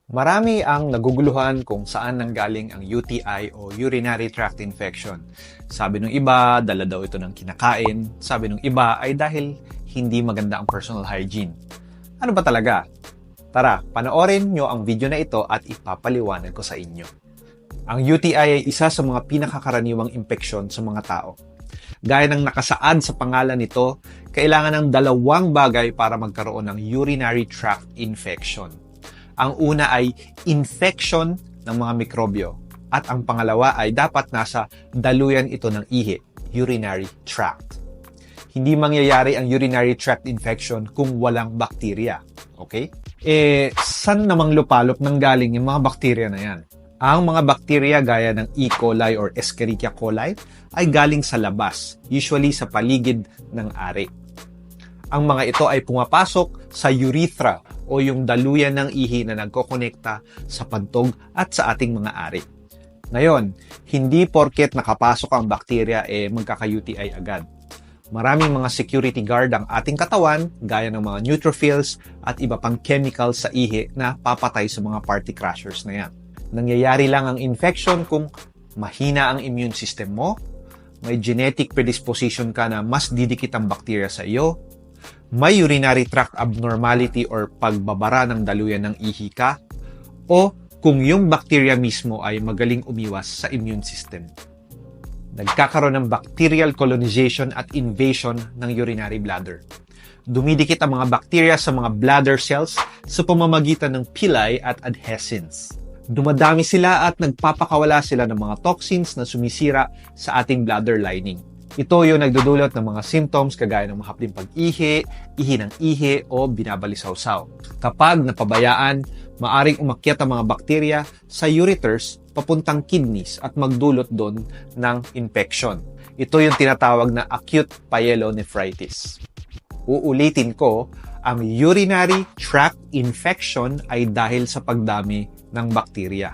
Marami ang naguguluhan kung saan nanggaling ang UTI o urinary tract infection. Sabi ng iba, dala daw ito ng kinakain. Sabi ng iba ay dahil hindi maganda ang personal hygiene. Ano ba talaga? Tara, panoorin nyo ang video na ito at ipapaliwanag ko sa inyo. Ang UTI ay isa sa mga pinakakaraniwang impeksyon sa mga tao. Gaya ng nakasaad sa pangalan nito, kailangan ng dalawang bagay para magkaroon ng urinary tract infection. Ang una ay infection ng mga mikrobyo at ang pangalawa ay dapat nasa daluyan ito ng ihi, urinary tract. Hindi mangyayari ang urinary tract infection kung walang bakterya. Okay? Saan namang lupalop nang galing yung mga bakterya na yan? Ang mga bakterya gaya ng E. coli or Escherichia coli ay galing sa labas, usually sa paligid ng ari. Ang mga ito ay pumapasok sa urethra o yung daluyan ng ihi na nagkokonekta sa pantog at sa ating mga ari. Ngayon, hindi porket nakapasok ang bakterya magkaka-UTI agad. Maraming mga security guard ang ating katawan gaya ng mga neutrophils at iba pang chemicals sa ihi na papatay sa mga party crashers na yan. Nangyayari lang ang infection kung mahina ang immune system mo, may genetic predisposition ka na mas didikit ang bakterya sa iyo, may urinary tract abnormality or pagbabara ng daluyan ng ihi ka, o kung yung bakterya mismo ay magaling umiwas sa immune system. Nagkakaroon ng bacterial colonization at invasion ng urinary bladder. Dumidikit ang mga bakterya sa mga bladder cells sa pamamagitan ng pilli at adhesins. Dumadami sila at nagpapakawala sila ng mga toxins na sumisira sa ating bladder lining. Ito yung nagdudulot ng mga symptoms kagaya ng mahapding pag-ihi, ihi ng ihi o binabalisaw-saw. Kapag napabayaan, maaring umakyat ang mga bakterya sa ureters papuntang kidneys at magdulot doon ng infection. Ito yung tinatawag na acute pyelonephritis. Uulitin ko, ang urinary tract infection ay dahil sa pagdami ng bakterya.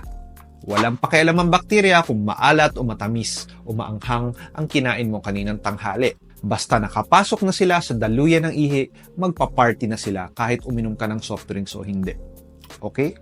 Walang pakialam ang bakterya kung maalat o matamis o maanghang ang kinain mo kaninang tanghali. Basta nakapasok na sila sa daluyan ng ihi, magpa-party na sila kahit uminom ka ng soft drinks o hindi. Okay?